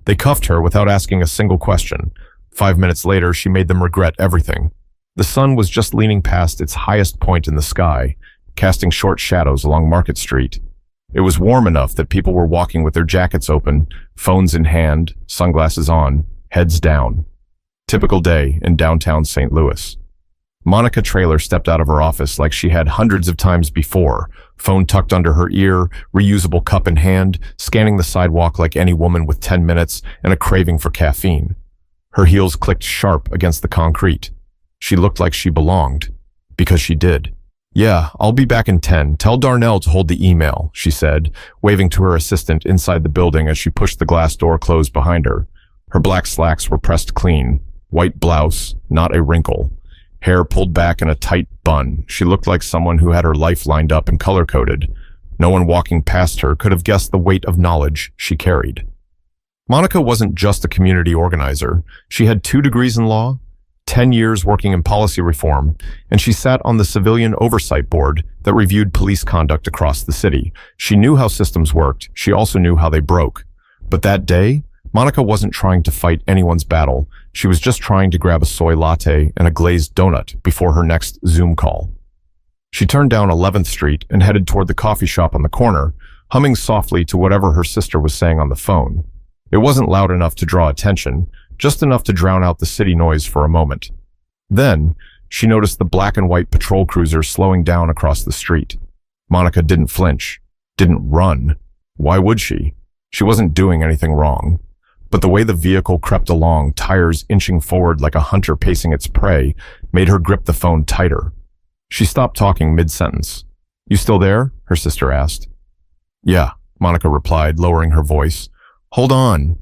They cuffed her without asking a single question. 5 minutes later, she made them regret everything. The sun was just leaning past its highest point in the sky, casting short shadows along Market Street. It was warm enough that people were walking with their jackets open, phones in hand, sunglasses on, heads down. Typical day in downtown St. Louis. Monica Traylor stepped out of her office like she had hundreds of times before, phone tucked under her ear, reusable cup in hand, scanning the sidewalk like any woman with 10 minutes and a craving for caffeine. Her heels clicked sharp against the concrete. She looked like she belonged, because she did. "Yeah, I'll be back in 10. Tell Darnell to hold the email," she said, waving to her assistant inside the building as she pushed the glass door closed behind her. Her black slacks were pressed clean, white blouse, not a wrinkle. Hair pulled back in a tight bun. She looked like someone who had her life lined up and color-coded. No one walking past her could have guessed the weight of knowledge she carried. Monica wasn't just a community organizer. She had 2 degrees in law, 10 years working in policy reform, and she sat on the Civilian Oversight Board that reviewed police conduct across the city. She knew how systems worked. She also knew how they broke. But that day, Monica wasn't trying to fight anyone's battle. She was just trying to grab a soy latte and a glazed donut before her next Zoom call. She turned down 11th Street and headed toward the coffee shop on the corner, humming softly to whatever her sister was saying on the phone. It wasn't loud enough to draw attention, just enough to drown out the city noise for a moment. Then, she noticed the black and white patrol cruiser slowing down across the street. Monica didn't flinch, didn't run. Why would she? She wasn't doing anything wrong. But the way the vehicle crept along, tires inching forward like a hunter pacing its prey, made her grip the phone tighter. She stopped talking mid-sentence. "You still there?" her sister asked. "Yeah," Monica replied, lowering her voice. "Hold on."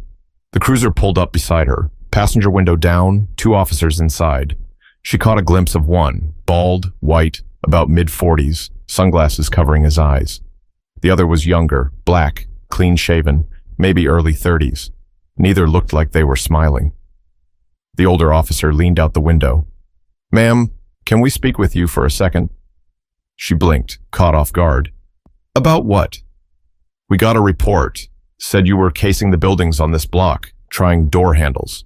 The cruiser pulled up beside her, passenger window down, 2 officers inside. She caught a glimpse of one, bald, white, about mid-40s, sunglasses covering his eyes. The other was younger, black, clean-shaven, maybe early 30s. Neither looked like they were smiling. The older officer leaned out the window. "Ma'am, can we speak with you for a second?" She blinked, caught off guard. "About what?" "We got a report. Said you were casing the buildings on this block, trying door handles."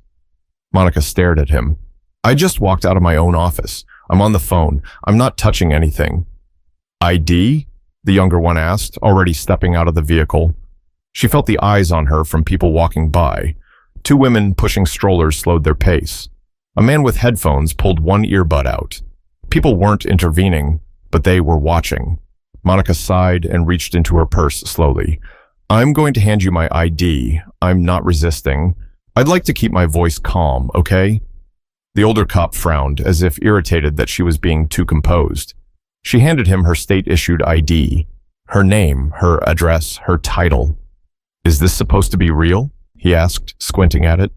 Monica stared at him. "I just walked out of my own office. I'm on the phone. I'm not touching anything." "ID?" the younger one asked, already stepping out of the vehicle. She felt the eyes on her from people walking by. 2 women pushing strollers slowed their pace. A man with headphones pulled one earbud out. People weren't intervening, but they were watching. Monica sighed and reached into her purse slowly. "I'm going to hand you my ID. I'm not resisting. I'd like to keep my voice calm, okay?" The older cop frowned, as if irritated that she was being too composed. She handed him her state-issued ID. Her name, her address, her title. "Is this supposed to be real?" he asked, squinting at it.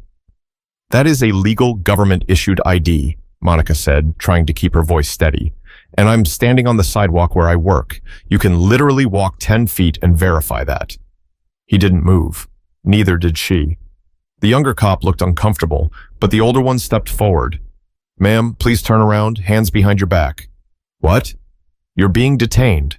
"That is a legal government-issued ID," Monica said, trying to keep her voice steady. "And I'm standing on the sidewalk where I work. You can literally walk 10 feet and verify that." He didn't move. Neither did she. The younger cop looked uncomfortable, but the older one stepped forward. "Ma'am, please turn around, hands behind your back." "What?" "You're being detained."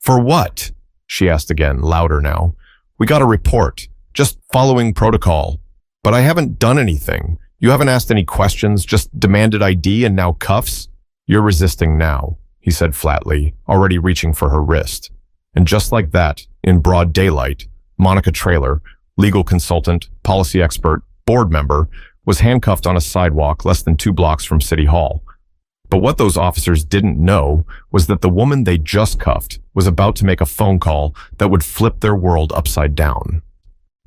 "For what?" she asked again, louder now. "We got a report. Just following protocol. But I haven't done anything. You haven't asked any questions, just demanded ID and now cuffs?" "You're resisting now," he said flatly, already reaching for her wrist. And just like that, in broad daylight, Monica Traylor, legal consultant, policy expert, board member, was handcuffed on a sidewalk less than 2 blocks from City Hall. But what those officers didn't know was that the woman they just cuffed was about to make a phone call that would flip their world upside down.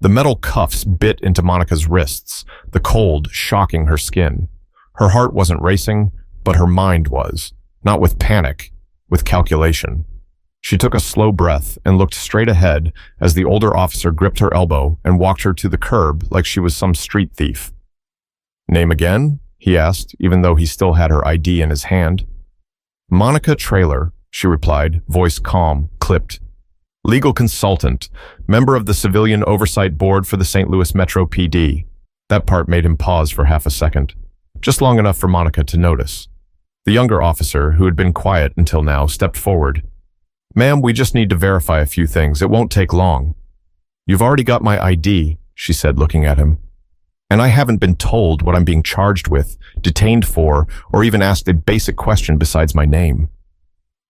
The metal cuffs bit into Monica's wrists, the cold shocking her skin. Her heart wasn't racing, but her mind was, not with panic, with calculation. She took a slow breath and looked straight ahead as the older officer gripped her elbow and walked her to the curb like she was some street thief. "Name again?" he asked, even though he still had her ID in his hand. "Monica Traylor," she replied, voice calm, clipped. "Legal consultant, member of the Civilian Oversight Board for the St. Louis Metro PD." That part made him pause for half a second, just long enough for Monica to notice. The younger officer, who had been quiet until now, stepped forward. "Ma'am, we just need to verify a few things. It won't take long." "You've already got my ID," she said, looking at him. And I haven't been told what I'm being charged with, detained for, or even asked a basic question besides my name.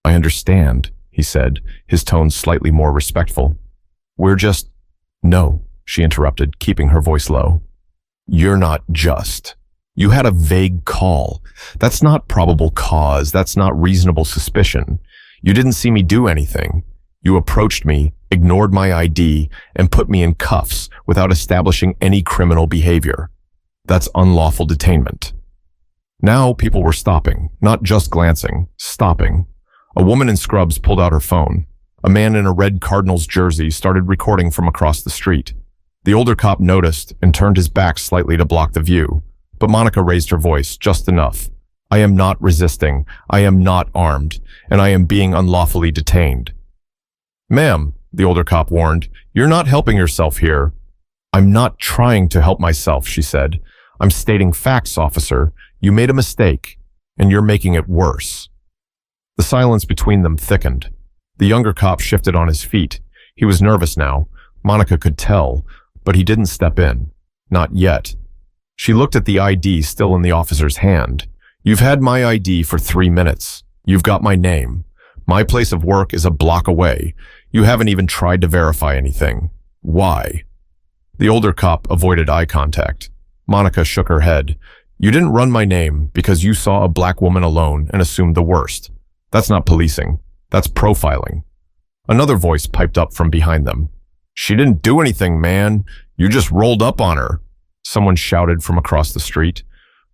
I understand, he said, his tone slightly more respectful. We're just... No, she interrupted, keeping her voice low. You're not just. You had a vague call. That's not probable cause. That's not reasonable suspicion. You didn't see me do anything. You approached me, ignored my ID, and put me in cuffs without establishing any criminal behavior. That's unlawful detainment. Now people were stopping, not just glancing, stopping. A woman in scrubs pulled out her phone. A man in a red Cardinals jersey started recording from across the street. The older cop noticed and turned his back slightly to block the view, but Monica raised her voice just enough. I am not resisting, I am not armed, and I am being unlawfully detained. Ma'am, the older cop warned, you're not helping yourself here. I'm not trying to help myself, she said. I'm stating facts, officer. You made a mistake, and you're making it worse. The silence between them thickened. The younger cop shifted on his feet. He was nervous now. Monica could tell, but he didn't step in. Not yet. She looked at the ID still in the officer's hand. You've had my ID for 3 minutes. You've got my name. My place of work is a block away. You haven't even tried to verify anything. Why? The older cop avoided eye contact. Monica shook her head. You didn't run my name because you saw a black woman alone and assumed the worst. That's not policing. That's profiling. Another voice piped up from behind them. She didn't do anything, man. You just rolled up on her. Someone shouted from across the street.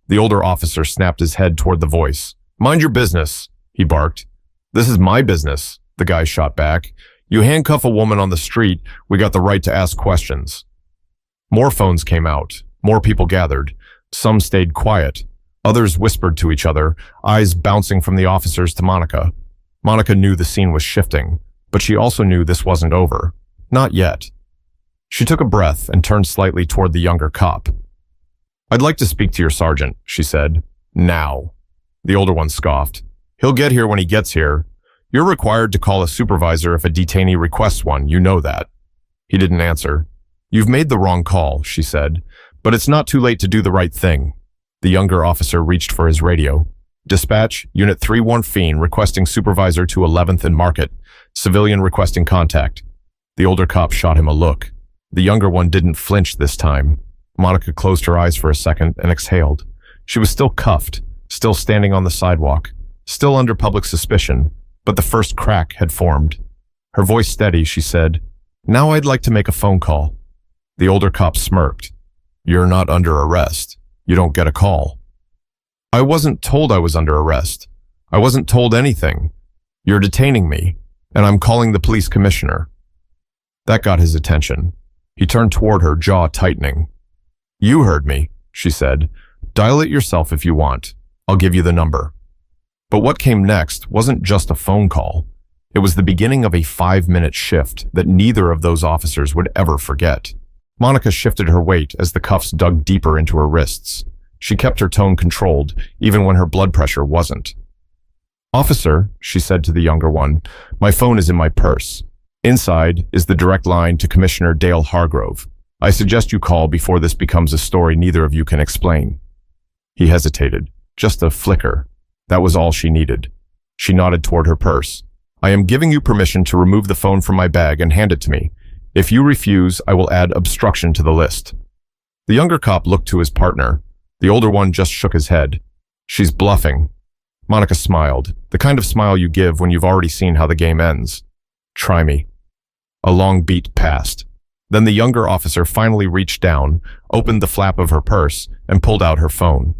The older officer snapped his head toward the voice. Mind your business, he barked. This is my business, the guy shot back. You handcuff a woman on the street, we got the right to ask questions. More phones came out. More people gathered. Some stayed quiet. Others whispered to each other, eyes bouncing from the officers to Monica. Monica knew the scene was shifting, but she also knew this wasn't over. Not yet. She took a breath and turned slightly toward the younger cop. I'd like to speak to your sergeant, she said. Now. The older one scoffed. He'll get here when he gets here. You're required to call a supervisor if a detainee requests one, you know that. He didn't answer. You've made the wrong call, she said, but it's not too late to do the right thing. The younger officer reached for his radio. Dispatch, Unit 3 Fiend requesting supervisor to 11th and Market. Civilian requesting contact. The older cop shot him a look. The younger one didn't flinch this time. Monica closed her eyes for a second and exhaled. She was still cuffed, still standing on the sidewalk, still under public suspicion, but the first crack had formed. Her voice steady, she said, Now I'd like to make a phone call. The older cop smirked. You're not under arrest. You don't get a call. I wasn't told I was under arrest. I wasn't told anything. You're detaining me, and I'm calling the police commissioner. That got his attention. He turned toward her, jaw tightening. You heard me, she said. Dial it yourself if you want. I'll give you the number. But what came next wasn't just a phone call. It was the beginning of a 5-minute shift that neither of those officers would ever forget. Monica shifted her weight as the cuffs dug deeper into her wrists. She kept her tone controlled, even when her blood pressure wasn't. Officer, she said to the younger one, my phone is in my purse. Inside is the direct line to Commissioner Dale Hargrove. I suggest you call before this becomes a story neither of you can explain. He hesitated. Just a flicker. That was all she needed. She nodded toward her purse. I am giving you permission to remove the phone from my bag and hand it to me. If you refuse, I will add obstruction to the list. The younger cop looked to his partner. The older one just shook his head. She's bluffing. Monica smiled, the kind of smile you give when you've already seen how the game ends. Try me. A long beat passed. Then the younger officer finally reached down, opened the flap of her purse, and pulled out her phone.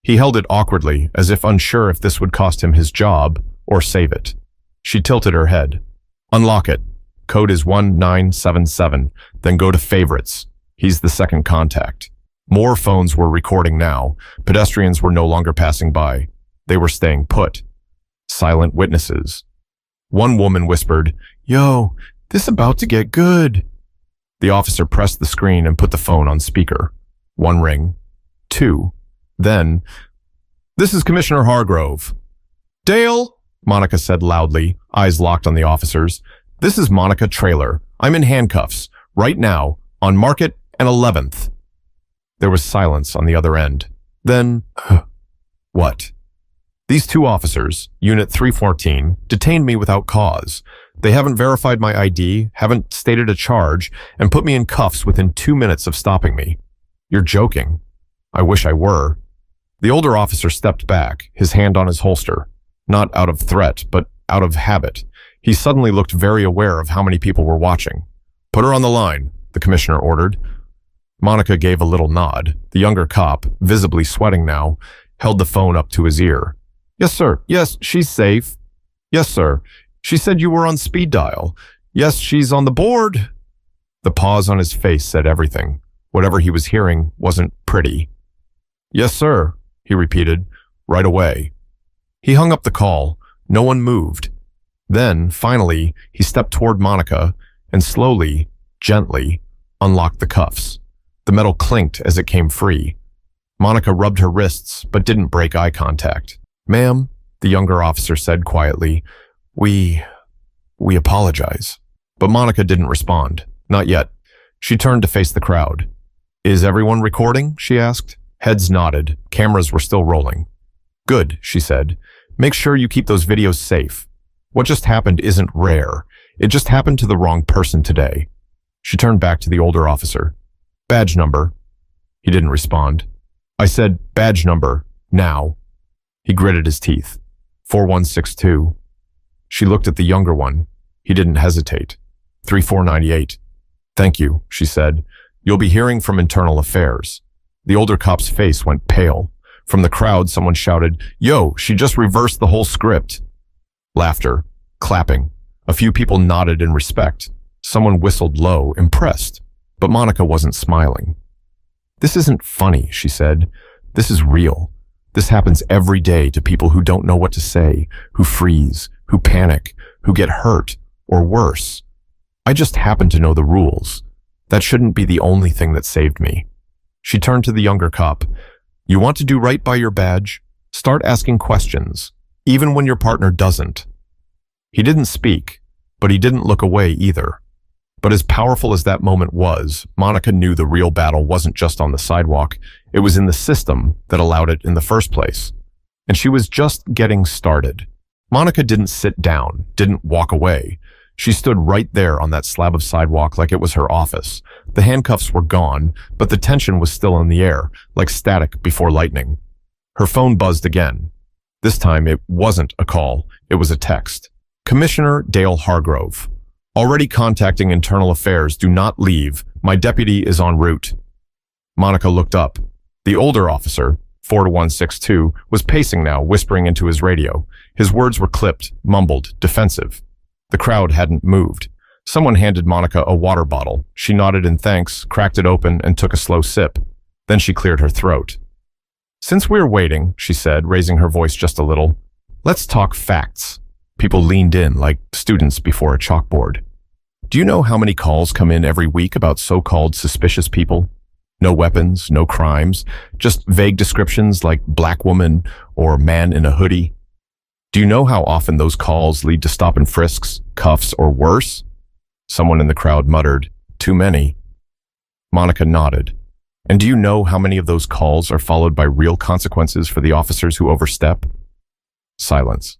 He held it awkwardly, as if unsure if this would cost him his job or save it. She tilted her head. Unlock it. Code is 1977. Then go to favorites. He's the second contact. More phones were recording now. Pedestrians were no longer passing by. They were staying put. Silent witnesses. One woman whispered, Yo, this about to get good. The officer pressed the screen and put the phone on speaker. 1 ring. 2. Then, this is Commissioner Hargrove. Dale, Monica said loudly, eyes locked on the officers. This is Monica Traylor. I'm in handcuffs, right now, on Market and 11th. There was silence on the other end. Then, what? These two officers, Unit 314, detained me without cause. They haven't verified my ID, haven't stated a charge, and put me in cuffs within 2 minutes of stopping me. You're joking. I wish I were. The older officer stepped back, his hand on his holster. Not out of threat, but out of habit. He suddenly looked very aware of how many people were watching. Put her on the line, the commissioner ordered. Monica gave a little nod. The younger cop, visibly sweating now, held the phone up to his ear. Yes, sir. Yes, she's safe. Yes, sir. She said you were on speed dial. Yes, she's on the board. The pause on his face said everything. Whatever he was hearing wasn't pretty. Yes, sir, he repeated, right away. He hung up the call. No one moved. Then, finally, he stepped toward Monica and slowly, gently, unlocked the cuffs. The metal clinked as it came free. Monica rubbed her wrists but didn't break eye contact. Ma'am, the younger officer said quietly, we apologize. But Monica didn't respond. Not yet. She turned to face the crowd. Is everyone recording? She asked. Heads nodded. Cameras were still rolling. Good, she said. Make sure you keep those videos safe. What just happened isn't rare. It just happened to the wrong person today. She turned back to the older officer. Badge number. He didn't respond. I said, badge number, now. He gritted his teeth. 4162. She looked at the younger one. He didn't hesitate. 3498. Thank you, she said. You'll be hearing from Internal Affairs. The older cop's face went pale. From the crowd, someone shouted, Yo, she just reversed the whole script. Laughter, clapping. A few people nodded in respect. Someone whistled low, impressed. But Monica wasn't smiling. This isn't funny, she said. This is real. This happens every day to people who don't know what to say, who freeze, who panic, who get hurt, or worse. I just happen to know the rules. That shouldn't be the only thing that saved me. She turned to the younger cop. You want to do right by your badge? Start asking questions, even when your partner doesn't. He didn't speak, but he didn't look away either. But as powerful as that moment was, Monica knew the real battle wasn't just on the sidewalk. It was in the system that allowed it in the first place. And she was just getting started. Monica didn't sit down, didn't walk away. She stood right there on that slab of sidewalk like it was her office. The handcuffs were gone, but the tension was still in the air, like static before lightning. Her phone buzzed again. This time it wasn't a call, it was a text. Commissioner Dale Hargrove. Already contacting Internal Affairs, do not leave. My deputy is en route. Monica looked up. The older officer, 4162, was pacing now, whispering into his radio. His words were clipped, mumbled, defensive. The crowd hadn't moved. Someone handed Monica a water bottle. She nodded in thanks, cracked it open, and took a slow sip. Then she cleared her throat. Since we're waiting, she said, raising her voice just a little, let's talk facts. People leaned in like students before a chalkboard. Do you know how many calls come in every week about so-called suspicious people? No weapons, no crimes, just vague descriptions like black woman or man in a hoodie. Do you know how often those calls lead to stop and frisks, cuffs, or worse? Someone in the crowd muttered, too many. Monica nodded. And do you know how many of those calls are followed by real consequences for the officers who overstep? Silence.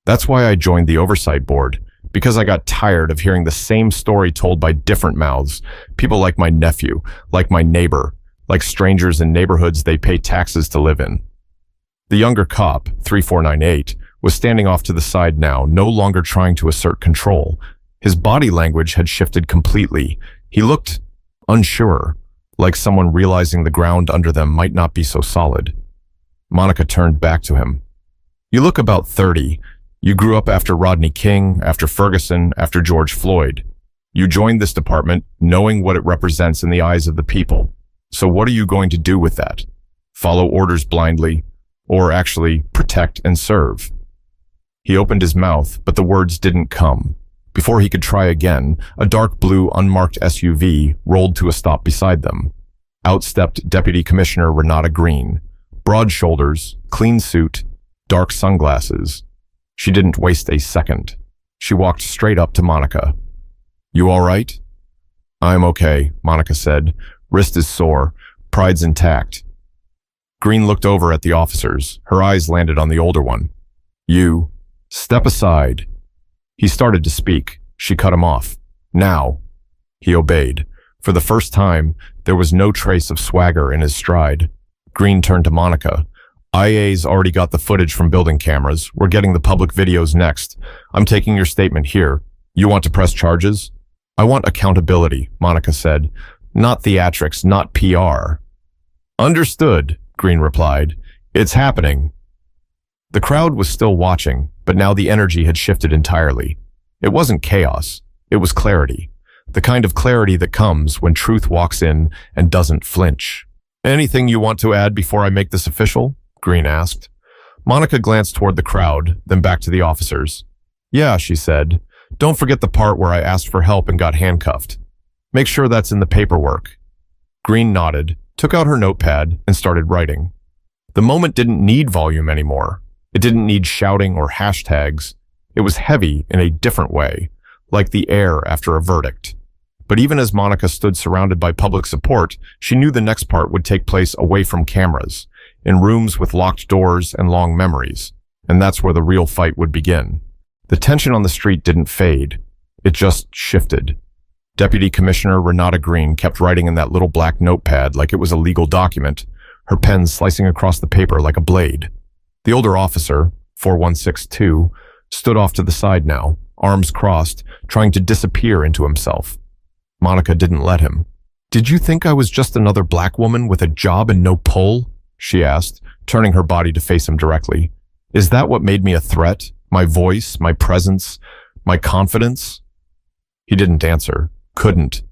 That's why I joined the oversight board, because I got tired of hearing the same story told by different mouths, people like my nephew, like my neighbor, like strangers in neighborhoods they pay taxes to live in. The younger cop, 3498, was standing off to the side now, no longer trying to assert control. His body language had shifted completely. He looked unsure, like someone realizing the ground under them might not be so solid. Monica turned back to him. You look about 30. You grew up after Rodney King, after Ferguson, after George Floyd. You joined this department knowing what it represents in the eyes of the people. So what are you going to do with that? Follow orders blindly, or actually protect and serve? He opened his mouth, but the words didn't come. Before he could try again, a dark blue unmarked SUV rolled to a stop beside them. Out stepped Deputy Commissioner Renata Green. Broad shoulders, clean suit, dark sunglasses. She didn't waste a second. She walked straight up to Monica. You all right? I'm okay, Monica said. Wrist is sore. Pride's intact. Green looked over at the officers. Her eyes landed on the older one. You. Step aside. He started to speak. She cut him off. Now. He obeyed. For the first time, there was no trace of swagger in his stride. Green turned to Monica. IA's already got the footage from building cameras. We're getting the public videos next. I'm taking your statement here. You want to press charges? I want accountability, Monica said. Not theatrics, not PR. Understood, Green replied. It's happening. The crowd was still watching, but now the energy had shifted entirely. It wasn't chaos. It was clarity. The kind of clarity that comes when truth walks in and doesn't flinch. Anything you want to add before I make this official? Green asked. Monica glanced toward the crowd, then back to the officers. Yeah, she said. Don't forget the part where I asked for help and got handcuffed. Make sure that's in the paperwork. Green nodded, took out her notepad, and started writing. The moment didn't need volume anymore. It didn't need shouting or hashtags. It was heavy in a different way, like the air after a verdict. But even as Monica stood surrounded by public support, she knew the next part would take place away from cameras, in rooms with locked doors and long memories, and that's where the real fight would begin. The tension on the street didn't fade. It just shifted. Deputy Commissioner Renata Green kept writing in that little black notepad like it was a legal document, her pen slicing across the paper like a blade. The older officer, 4162, stood off to the side now, arms crossed, trying to disappear into himself. Monica didn't let him. Did you think I was just another black woman with a job and no pull? She asked, turning her body to face him directly. Is that what made me a threat? My voice, my presence, my confidence? He didn't answer. Couldn't.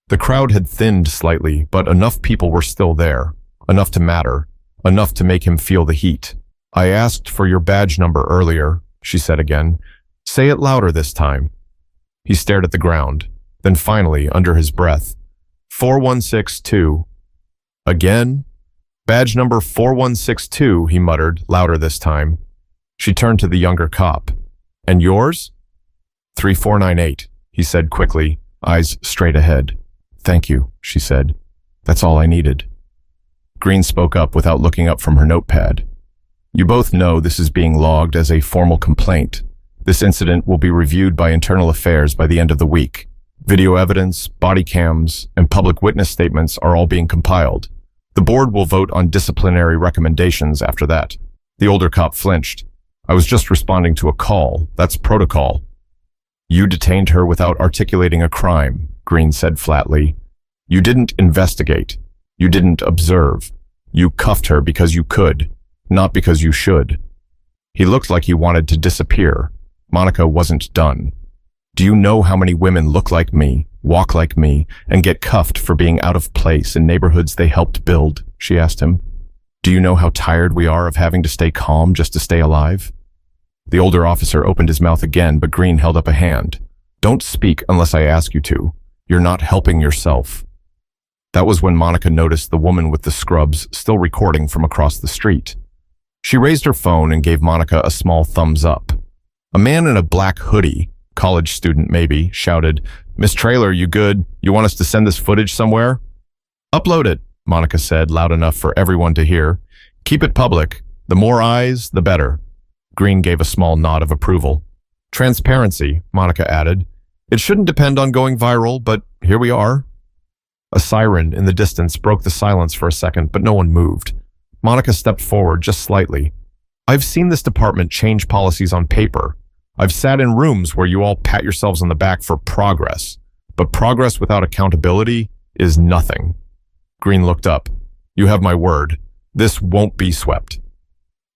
The crowd had thinned slightly, but enough people were still there. Enough to matter. Enough to make him feel the heat. I asked for your badge number earlier, she said again. Say it louder this time. He stared at the ground. Then finally, under his breath, 4162. Again? Badge number 4162, he muttered, louder this time. She turned to the younger cop. And yours? 3498, he said quickly, eyes straight ahead. Thank you, she said. That's all I needed. Green spoke up without looking up from her notepad. You both know this is being logged as a formal complaint. This incident will be reviewed by Internal Affairs by the end of the week. Video evidence, body cams, and public witness statements are all being compiled. The board will vote on disciplinary recommendations after that. The older cop flinched. I was just responding to a call. That's protocol. You detained her without articulating a crime, Green said flatly. You didn't investigate. You didn't observe. You cuffed her because you could, not because you should. He looked like he wanted to disappear. Monica wasn't done. Do you know how many women look like me, walk like me, and get cuffed for being out of place in neighborhoods they helped build? She asked him. Do you know how tired we are of having to stay calm just to stay alive? The older officer opened his mouth again, but Green held up a hand. Don't speak unless I ask you to. You're not helping yourself. That was when Monica noticed the woman with the scrubs still recording from across the street. She raised her phone and gave Monica a small thumbs up. A man in a black hoodie, college student maybe, shouted, Miss Traylor, you good? You want us to send this footage somewhere? Upload it, Monica said, loud enough for everyone to hear. Keep it public. The more eyes, the better. Green gave a small nod of approval. Transparency, Monica added. It shouldn't depend on going viral, but here we are. A siren in the distance broke the silence for a second, but no one moved. Monica stepped forward just slightly. I've seen this department change policies on paper. I've sat in rooms where you all pat yourselves on the back for progress, but progress without accountability is nothing. Green looked up. You have my word. This won't be swept.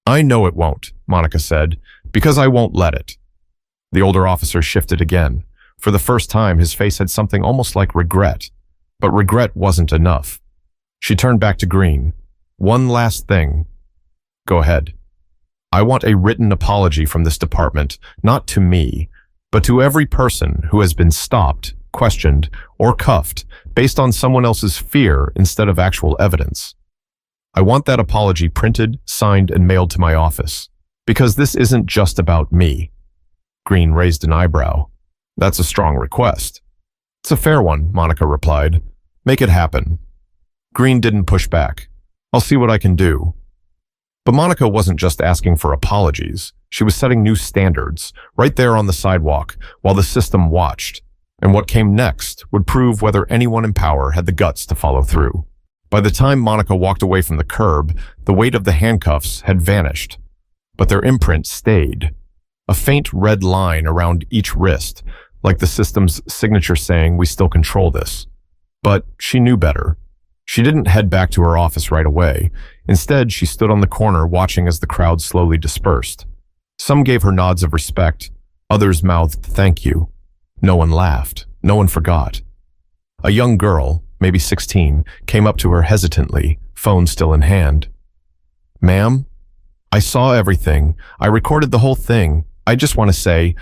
I know it won't, Monica said, because I won't let it. The older officer shifted again. For the first time, his face had something almost like regret, but regret wasn't enough. She turned back to Green. One last thing. Go ahead. I want a written apology from this department, not to me, but to every person who has been stopped, questioned, or cuffed based on someone else's fear instead of actual evidence. I want that apology printed, signed, and mailed to my office, because this isn't just about me. Green raised an eyebrow. That's a strong request. It's a fair one, Monica replied. Make it happen. Green didn't push back. I'll see what I can do. But Monica wasn't just asking for apologies. She was setting new standards, right there on the sidewalk, while the system watched. And what came next would prove whether anyone in power had the guts to follow through. By the time Monica walked away from the curb, the weight of the handcuffs had vanished. But their imprint stayed. A faint red line around each wrist, like the system's signature saying, we still control this. But she knew better. She didn't head back to her office right away. Instead, she stood on the corner watching as the crowd slowly dispersed. Some gave her nods of respect. Others mouthed thank you. No one laughed. No one forgot. A young girl, maybe 16, came up to her hesitantly, phone still in hand. Ma'am, I saw everything. I recorded the whole thing. I just want to say,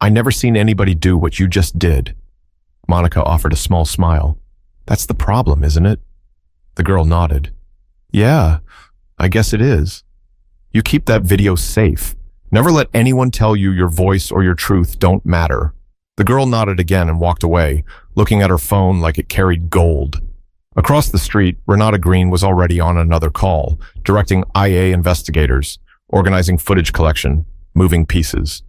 I never seen anybody do what you just did. Monica offered a small smile. That's the problem, isn't it? The girl nodded. Yeah, I guess it is. You keep that video safe. Never let anyone tell you your voice or your truth don't matter. The girl nodded again and walked away, looking at her phone like it carried gold. Across the street, Renata Green was already on another call, directing IA investigators, organizing footage collection, moving pieces.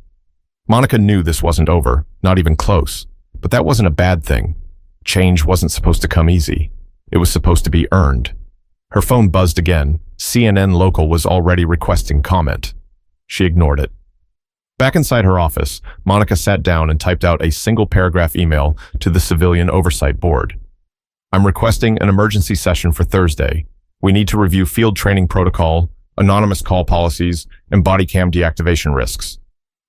Monica knew this wasn't over, not even close, but that wasn't a bad thing. Change wasn't supposed to come easy. It was supposed to be earned. Her phone buzzed again. CNN Local was already requesting comment. She ignored it. Back inside her office, Monica sat down and typed out a single-paragraph email to the Civilian Oversight Board. I'm requesting an emergency session for Thursday. We need to review field training protocol, anonymous call policies, and body cam deactivation risks.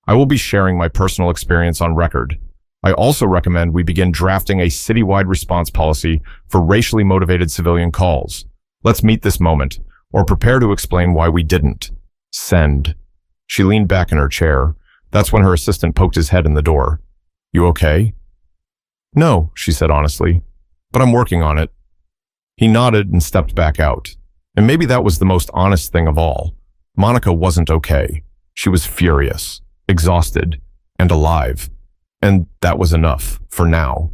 I will be sharing my personal experience on record. I also recommend we begin drafting a citywide response policy for racially motivated civilian calls. Let's meet this moment, or prepare to explain why we didn't. Send. She leaned back in her chair. That's when her assistant poked his head in the door. You okay? No, she said honestly, but I'm working on it. He nodded and stepped back out. And maybe that was the most honest thing of all. Monica wasn't okay. She was furious, exhausted, and alive. And that was enough, for now.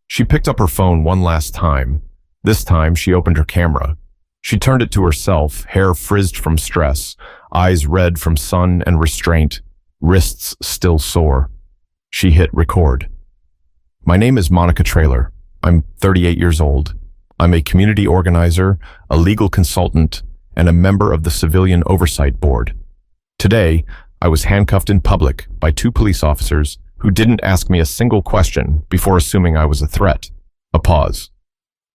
She picked up her phone one last time. This time, she opened her camera. She turned it to herself, hair frizzed from stress, eyes red from sun and restraint, wrists still sore. She hit record. My name is Monica Traylor. I'm 38 years old. I'm a community organizer, a legal consultant, and a member of the Civilian Oversight Board. Today, I was handcuffed in public by 2 police officers who didn't ask me a single question before assuming I was a threat. A pause.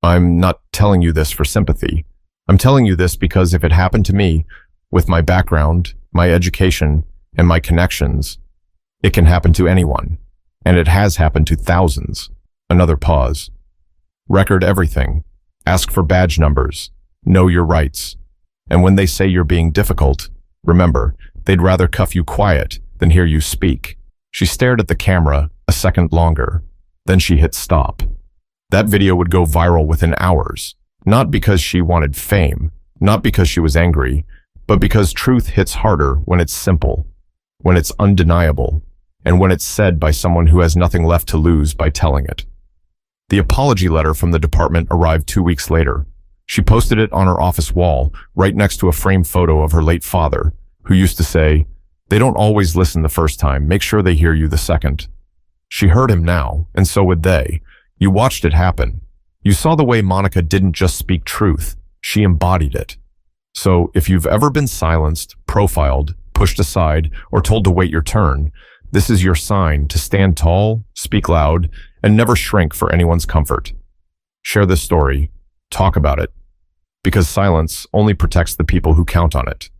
I'm not telling you this for sympathy. I'm telling you this because if it happened to me, with my background, my education, and my connections, it can happen to anyone. And it has happened to thousands. Another pause. Record everything. Ask for badge numbers. Know your rights. And when they say you're being difficult, remember, they'd rather cuff you quiet than hear you speak. She stared at the camera a second longer. Then she hit stop. That video would go viral within hours. Not because she wanted fame, not because she was angry, but because truth hits harder when it's simple, when it's undeniable, and when it's said by someone who has nothing left to lose by telling it. The apology letter from the department arrived 2 weeks later. She posted it on her office wall, right next to a framed photo of her late father, who used to say, "They don't always listen the first time. Make sure they hear you the second." She heard him now, and so would they. You watched it happen. You saw the way Monica didn't just speak truth. She embodied it. So if you've ever been silenced, profiled, pushed aside, or told to wait your turn, this is your sign to stand tall, speak loud, and never shrink for anyone's comfort. Share this story. Talk about it. Because silence only protects the people who count on it.